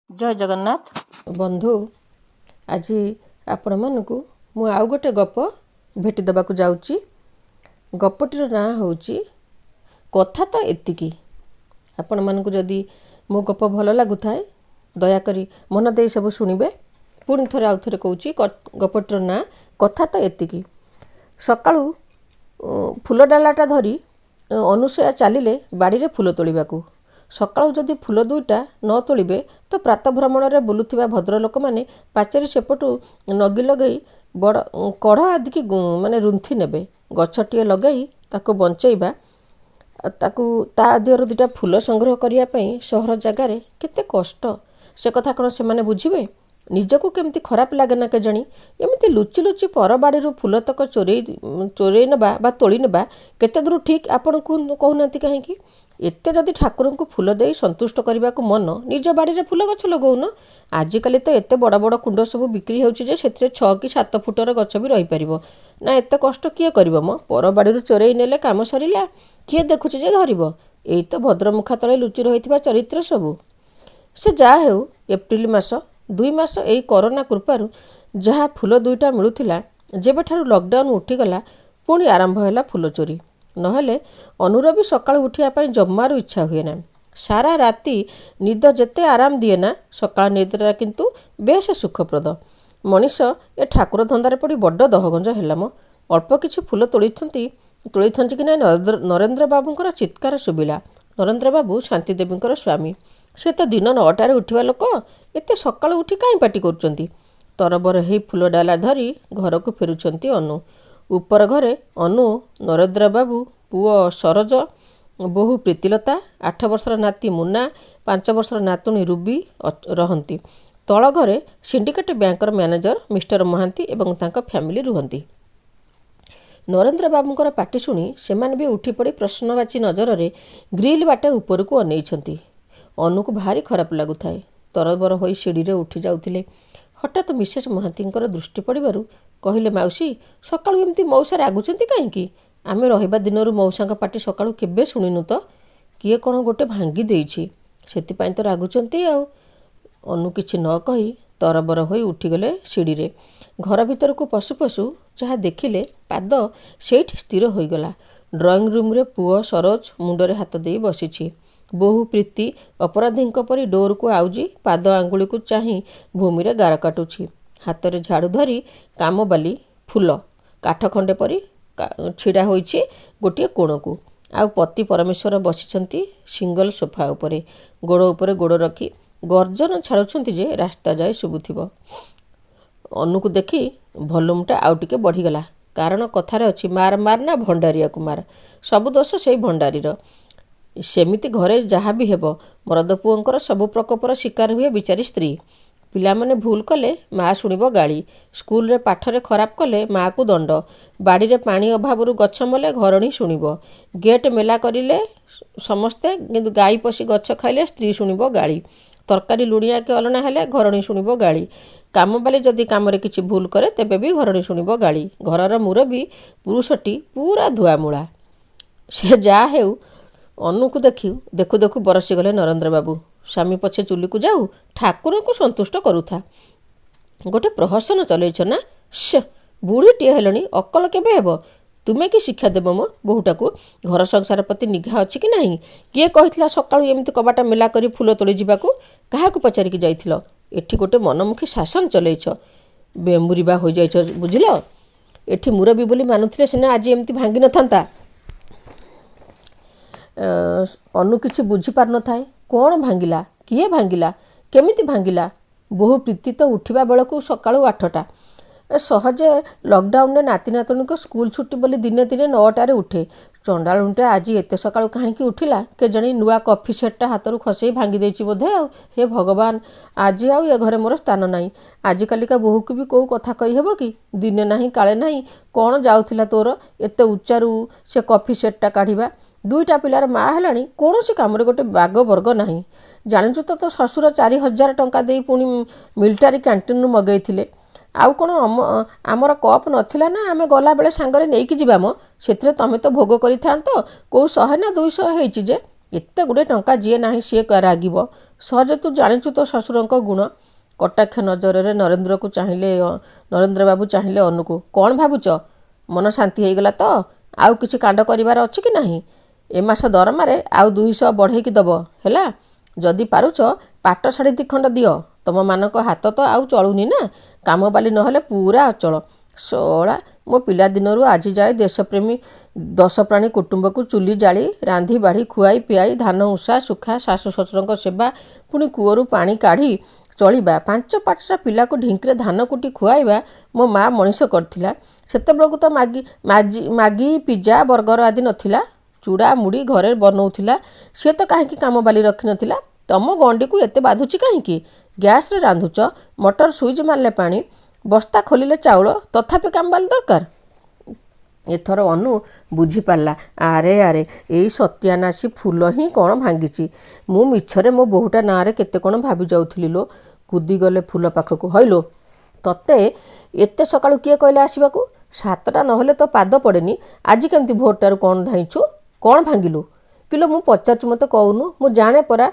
जय जगन्नाथ बंधु। आज आपण मानकु मु आउ गोटे गप भेटी देबाकु जाउची। गपटीर ना होउची कथा तो एतिकी। आपण मानकु जदि मो गप भल लागुथाए दया करी मन दे सब शुणिबे। पुणी थरे आउ थरे कहूची गपटीर ना कथा तो एतिकी। सकाळू फूल डालाटा धरी अनुसया चलिले बाड़ी रे फूल तोलिबाकू। सकाळू जदि फूल दुईटा न तोलिबे तो प्रातः भ्रमण रे बुलुथिबा भद्रलोक माने पाचेरी सेपटू नगी लगई बड़ कढ़ आदि की माने रुंथि नेबे। गछटिए लगई ताको बंचेइबा ताकू ता देहरु दुटा फूल संग्रह करिया पई सहर जगार केते कष्ट से कथा कौन से माने बुझिबे। निजको केमती खराब लागे ना के जणी एमती लुचि लुचि पर बाड़ी फूल तक चोरई नबा बा तोली नबा केते दूर ठीक आपण कहूनाती कहीं एते जदि ठाकुर को फूल दे संतुष्ट करने को मन निज बाड़ी फूल गछ लगौन। आजिकल तो एते बड़ बड़ कुंड सब बिक्री होउछि जे सेथिरे 6 कि 7 फुटर गछ भी रही परिबो ना। एते कष्ट किए करिवो म पर बाड़ी चोरई नेले काम सरिला किए देखुछि जे धरिबो। एई तो भद्रमुखा तले लुचि रहिथिबा चरित्र सबु। से जा हेउ एप्रिल मास 2 मास एई कोरोना कृपारु जहाँ फूल दुईटा मिलुथिला जेबे ठारु लॉकडाउन उठीगला पुणी आरंभ हैला फूल चोरी। नहेले अनुर भी सकाळु उठिया पई जम्मारू इच्छा हुए ना। सारा राति निद जेते आराम दिए ना सकाळ निद्रा किंतु बेस सुखप्रद। मनीष ए ठाकुर धंदारे पड़ी बड्ड दहगंज हेला म। अल्प किछि फूल तोलिथंती कि ना नरेंद्र बाबूंकर चित्कार सुबिला। नरेंद्र बाबू शांति देवींकर स्वामी। से तो दिन 9टारे उठिबा लोक एते सकाळु उठी काई पाटी करूचंती। तरबर हेई फूल डाला धरी घर को फेरुचंती अनु। ऊपर घरे अनु नरेंद्र बाबू पुओ सरोज बोहू प्रीतिलता 8 वर्षर नाती मुन्ना 5 वर्षर नातुणी रूबी रहंती। तल घरे सिंडिकेट बैंकर मैनेजर मिस्टर महांती एवं तांका फैमिली रुहंती। नरेंद्र बाबूंकर पाटी शुणी सेमाने भी उठी पड़ी प्रश्नवाची नजर रे ग्रिल बाटे ऊपर को अनेइछंती। अनु को भारी खराब लगुथाए। तरबर होई सीढ़ी रे उठी जाउथिले। हठात मिसेस महांतींकर दृष्टि पड़िबारु कहले माउसी सकाळु एमती मौसा रागुचंती काईकी। आमे रहिबा दिनरु मौसांक पाटी सकाळु केबे शुणिनु तो किए कोन गोटे भांगी देइछि सेति पई तो रागुचंती आउ। अनु किछि न कही तरबर होई उठीगले सीढ़ी रे। घर भीतर को पशु पशु जहाँ देखिले पाद सेठी स्थिर होईगला। ड्रॉइंग रूम रे पुओ सरोज मुंडरे हाथ देई बसिछि। बोहू प्रीति अपराधींक परी डोर को आउजी पाद आंगुली को चाही भूमि रे गार काटुछि। हाथ रे झाड़ू धरी कामबाली फूल काठ खंडे परी छिड़ा होइछि गोटे कोण को। आउ पति परमेश्वर बसिछंती सिंगल सोफा उपरे गोड़ उपरे गोड़ रखी गर्जन छाड़ुछंती जे रास्ता जाए शुभुथिबो। अनु को देखी भल्यूमटा आउ टिके बढ़ीगला। कारण कथारे अछि मार मार ना भंडारिया को मार। सबु दोष सेई भंडारीर। सेमिति घरे जहाँ भी हेबो मरद पुओंकर सबु प्रकोपर शिकार हुए बिचारी स्त्री। पिला माने भूल कले माँ शुणिबो गाड़ी। स्कूल रे पाठरे खराब कले माँ को दंड। बाड़ी रे पानी अभावरु गछ मले घरणी शुणिबो। गेट मेला करिले समस्ते किंतु गाई पशी गछ खाइले स्त्री शुणिबो गाड़ी। तरकारी लुणिया के अलना हेले घरणी शुणिबो गाड़ी। काम बाली जदि काम रे किछि भूल करे तेबे भी घरणी शुणिबो गाड़ी। घरर मुरबी पुरुषटी पूरा धुआमुळा। से जा हेउ अनु को देखु देखु बरसी गले नरेंद्र बाबू। स्वामी पछे चुली को जाऊ ठाकुर को संतुष्ट करूथा। गोटे प्रहसन चलैछ ना से बुढ़ीटे हेलणी अकल केबे हेब। तुमे कि शिक्षा देब मो बहुटा को घर संसार प्रति निघा अछि कि नाही। किए कहितला सकाळु एमिति कबाटा मेला करी फूल तोली जिबाकू काहाकू पचारि कि जाइथिलो। एठी गोटे मनमुखी शासन चलैछ बेमुरीबा हो जाइछ बुझिलो। एठी मुरबी बोली मानुथिले सिना आज एमिति भांगी न थांता। अनु किछि बुझी पार न थाए कौन भांगिला किए भांगिला केमिति भांगिला। बहु प्रीति तो उठिबा बेलकू सकाळु 8टा। सहजे लॉकडाउन रे नाती नातुणी को स्कूल छुट्टी बोली दिने दिने 9टारे उठे। चंडालुंटे आज एते सकाळु काहेकि उठिला के जणी नुआ कॉफी सेटटा हाथरू खसई भांगी देछि बोधे। आ हे भगवान आज आउ ए घरे मोर स्थान नाही। आज कालिका बहु को भी को कथा कहि हेबो कि दिने नाही काले नाही कौन जाउथिला तोर एते उच्चारू से कॉफी सेटटा काढिबा। 2टा पिलार माँ हेलाणी कौन काम रे गोटे बाग वर्ग नाही। जानिछु तो ससुर 4000 टंका देई पुणी मिलिटारी कैंटीन रु मगैथिले। आउ कौन आमर कप नथिला ना आमे गला बेले सांगरे नेइकी जिबा म सेतरे तमे तो भोग करि थांतो को 100 ना 200 हेइची जे एते गुडे टंका जिए नाही से रागिबो। ସହଜେ ତୁ ଜାଣିଛୁ ତୋ ଶ୍ୱଶୁରଙ୍କ ଗୁଣ। କଟାକ୍ଷ ନଜରରେ ନରେନ୍ଦ୍ରକୁ ଚାହିଁଲେ ନରେନ୍ଦ୍ର ବାବୁ ଚାହିଁଲେ ଅନୁକୁ। କ'ଣ ଭାବୁଛ? ମନ ଶାନ୍ତି ହେଇଗଲା ତ? ଆଉ କିଛି କାଣ୍ଡ କରିବାର ଅଛି କି ନାହିଁ? ଏ ମାସ ଦରମାରେ ଆଉ 200 ବଢ଼େଇକି ଦେବ ହେଲା। ଯଦି ପାରୁଛ ପାଟ ଶାଢ଼ୀ 2 ଖଣ୍ଡ ଦିଅ। ତମମାନଙ୍କ ହାତ ତ ଆଉ ଚଳୁନି ନା, କାମବାଲି ନହେଲେ ପୁରା ଅଚଳ। ଶଳା, ମୋ ପିଲାଦିନରୁ ଆଜି ଯାଏ ଦେଶପ୍ରେମୀ 10 ପ୍ରାଣୀ କୁଟୁମ୍ବକୁ ଚୁଲି ଜାଳି ରାନ୍ଧି ବାଢ଼ି ଖୁଆଇ ପିଆଇ ଧାନ ଉଷା ଶୁଖା ଶାଶୁ ଶ୍ୱଶୁରଙ୍କ ସେବା, ପୁଣି କୂଅରୁ ପାଣି କାଢ଼ି ଚଳିବା, 5 ପିଲାକୁ ଢିଙ୍କିରେ ଧାନ କୁଟି ଖୁଆଇବା ମୋ ମା ମଣିଷ କରିଥିଲା। ସେତେବେଳକୁ ତ ମାଗି ପିଜା ବର୍ଗର ଆଦି ନଥିଲା। ଚୁଡ଼ା ମୁଢ଼ି ଘରେ ବନଉଥିଲା। ସିଏ ତ କାହିଁକି କାମବାଲି ରଖିନଥିଲା? ତମ ଗଣ୍ଡିକୁ ଏତେ ବାଧୁଛି କାହିଁକି? ଗ୍ୟାସ୍ରେ ରାନ୍ଧୁଛ, ମଟର ସୁଇଚ୍ ମାରିଲେ ପାଣି, ବସ୍ତା ଖୋଲିଲେ ଚାଉଳ, ତଥାପି କାମବାଲି ଦରକାର। ଏଥର ଅନୁ ବୁଝିପାରିଲା। ଆରେ ଆରେ, ଏଇ ସତ୍ୟାନାଶୀ ଫୁଲ ହିଁ କ'ଣ ଭାଙ୍ଗିଛି। ମୁଁ ମିଛରେ ମୋ ବୋହୂଟା ନାଁରେ କେତେ କ'ଣ ଭାବି ଯାଉଥିଲି ଲୋ। କୁଦିଗଲେ ଫୁଲ ପାଖକୁ। ହଇଲୋ, ତତେ ଏତେ ସକାଳୁ କିଏ କହିଲେ ଆସିବାକୁ? 7ଟା ନହେଲେ ତ ପାଦ ପଡ଼େନି। ଆଜି କେମିତି ଭୋରଟାରୁ କ'ଣ ଧାଇଁଛୁ? କ'ଣ ଭାଙ୍ଗିଲୁ? କିଲୋ ମୁଁ ପଚାରୁଛି, ମୋତେ କହୁନୁ। ମୁଁ ଜାଣେ ପରା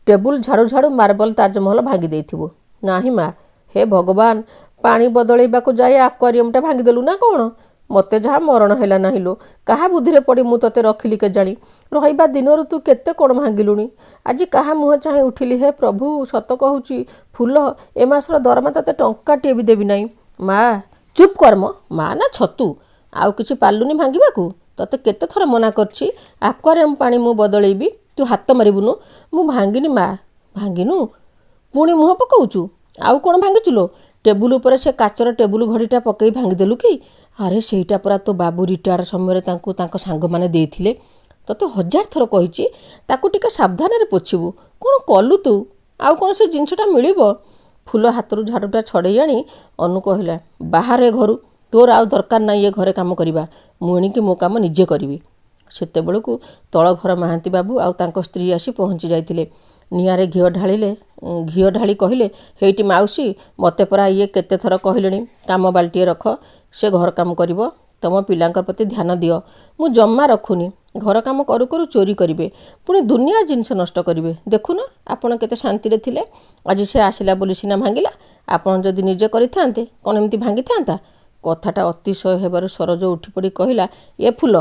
ଟେବୁଲ ଝାଡ଼ୁ ଝାଡ଼ୁ ମାର୍ବଲ ତାଜମହଲ ଭାଙ୍ଗି ଦେଇଥିବୁ। ନାହିଁ ମା, ହେ ଭଗବାନ, ପାଣି ବଦଳେଇବାକୁ ଯାଇ ଆକ୍ୱାରିୟମଟା ଭାଙ୍ଗିଦେଲୁ ନା କ'ଣ? ମୋତେ ଯାହା ମରଣ ହେଲା ନାହିଁ ଲୋ। କାହା ବୁଦ୍ଧିରେ ପଡ଼ି ମୁଁ ତୋତେ ରଖିଲି କେଜାଣି। ରହିବା ଦିନରୁ ତୁ କେତେ କ'ଣ ଭାଙ୍ଗିଲୁଣି। ଆଜି କାହା ମୁହଁ ଚାହିଁ ଉଠିଲି। ହେ ପ୍ରଭୁ, ସତ କହୁଛି ଫୁଲ, ଏ ମାସର ଦରମା ତୋତେ ଟଙ୍କାଟିଏ ବି ଦେବି ନାହିଁ। ମା ଚୁପ୍ କର୍ମ। ମା ନା ଛତୁ। ଆଉ କିଛି ପାରିଲୁନି ଭାଙ୍ଗିବାକୁ? ତୋତେ କେତେ ଥର ମନା କରିଛି, ଆକ୍ୱାରିୟମ ପାଣି ମୁଁ ବଦଳେଇବି, ତୁ ହାତ ମାରିବୁନୁ। ମୁଁ ଭାଙ୍ଗିନି ମା। ଭାଙ୍ଗିନୁ? ପୁଣି ମୁହଁ ପକାଉଛୁ। ଆଉ କ'ଣ ଭାଙ୍ଗିଛୁ ଲୋ? ଟେବୁଲ ଉପରେ ସେ କାଚର ଟେବୁଲ ଘଡ଼ିଟା ପକେଇ ଭାଙ୍ଗିଦେଲୁ କି? ଆରେ ସେଇଟା ପରା ତୋ ବାବୁ ରିଟାୟାର୍ଡ ସମୟରେ ତାଙ୍କୁ ତାଙ୍କ ସାଙ୍ଗମାନେ ଦେଇଥିଲେ। ତୋତେ 1000 ଥର କହିଛି ତାକୁ ଟିକେ ସାବଧାନରେ ପୋଛିବୁ। କ'ଣ କଲୁ ତୁ? ଆଉ କ'ଣ ସେ ଜିନିଷଟା ମିଳିବ? ଫୁଲ ହାତରୁ ଝାଡ଼ୁଟା ଛଡ଼େଇ ଆଣି ଅନୁ କହିଲା, ବାହାରେ ଘରୁ, ତୋର ଆଉ ଦରକାର ନାହିଁ ଏ ଘରେ କାମ କରିବା। ମୁଁ ଏଣିକି ମୋ କାମ ନିଜେ କରିବି। ସେତେବେଳକୁ ତଳ ଘର ମହାନ୍ତି ବାବୁ ଆଉ ତାଙ୍କ ସ୍ତ୍ରୀ ଆସି ପହଞ୍ଚି ଯାଇଥିଲେ। ନିଆଁରେ ଘିଅ ଢାଳି କହିଲେ, ହେଇଟି ମାଉସୀ, ମୋତେ ପରା ଇଏ କେତେ ଥର କହିଲେଣି କାମ ବାଲ୍ଟିଏ ରଖ, ସେ ଘର କାମ କରିବ। ତମ ପିଲାଙ୍କ ପ୍ରତି ଧ୍ୟାନ ଦିଅ। ମୁଁ ଜମା ରଖୁନି। ଘର କାମ କରୁ କରୁ ଚୋରି କରିବେ, ପୁଣି ଦୁନିଆ ଜିନିଷ ନଷ୍ଟ କରିବେ। ଦେଖୁନ ଆପଣ କେତେ ଶାନ୍ତିରେ ଥିଲେ। ଆଜି ସେ ଆସିଲା ବୋଲି ସିନା ଭାଙ୍ଗିଲା। ଆପଣ ଯଦି ନିଜେ କରିଥାନ୍ତେ କ'ଣ ଏମିତି ଭାଙ୍ଗିଥାନ୍ତା? କଥାଟା ଅତିଶୟ ହେବାରୁ ସରୋଜ ଉଠି ପଡ଼ି କହିଲା, ଏ ଫୁଲ,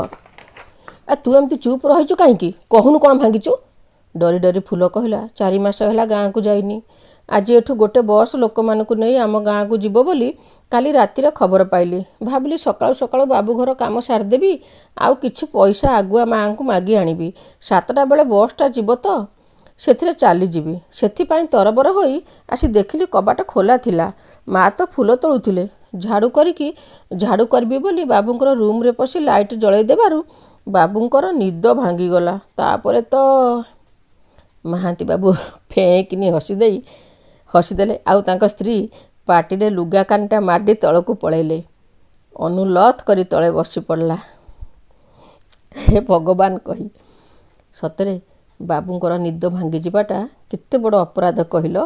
ତୁ ଏମିତି ଚୁପ୍ ରହିଛୁ କାହିଁକି? କହୁନୁ କ'ଣ ଭାଙ୍ଗିଛୁ? ଡରି ଡରି ଫୁଲ କହିଲା, 4 ମାସ ହେଲା ଗାଁକୁ ଯାଇନି। ଆଜି ଏଠୁ ଗୋଟେ ବସ୍ ଲୋକମାନଙ୍କୁ ନେଇ ଆମ ଗାଁକୁ ଯିବ ବୋଲି କାଲି ରାତିରେ ଖବର ପାଇଲି। ଭାବିଲି ସକାଳୁ ସକାଳୁ ବାବୁ ଘର କାମ ସାରିଦେବି, ଆଉ କିଛି ପଇସା ଆଗୁଆ ମାଆଙ୍କୁ ମାଗି ଆଣିବି। 7ଟା ବେଳେ ବସ୍ଟା ଯିବ ତ ସେଥିରେ ଚାଲିଯିବି। ସେଥିପାଇଁ ତରବର ହୋଇ ଆସି ଦେଖିଲି କବାଟ ଖୋଲା ଥିଲା। ମା ତ ଫୁଲ ତୋଳୁଥିଲେ। ଝାଡ଼ୁ କରିବି ବୋଲି ବାବୁଙ୍କର ରୁମ୍ରେ ପଶି ଲାଇଟ୍ ଜଳେଇ ଦେବାରୁ ବାବୁଙ୍କର ନିଦ ଭାଙ୍ଗିଗଲା। ତାପରେ ତ ମହାନ୍ତି ବାବୁ ଫେଁକିନି ହସିଦେଲେ ଆଉ ତାଙ୍କ ସ୍ତ୍ରୀ ପାଟିରେ ଲୁଗା କାନିଟା ମାଡ଼ି ତଳକୁ ପଳେଇଲେ। ଅନୁ ଲଥ୍ କରି ତଳେ ବସି ପଡ଼ିଲା। ହେ ଭଗବାନ କହି। ସତରେ ବାବୁଙ୍କର ନିଦ ଭାଙ୍ଗିଯିବାଟା କେତେ ବଡ଼ ଅପରାଧ କହିଲ?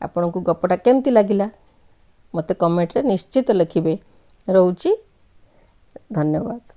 ଆପଣଙ୍କୁ ଗପଟା କେମିତି ଲାଗିଲା ମୋତେ କମେଣ୍ଟରେ ନିଶ୍ଚିତ ଲେଖିବେ। ରହୁଛି, ଧନ୍ୟବାଦ।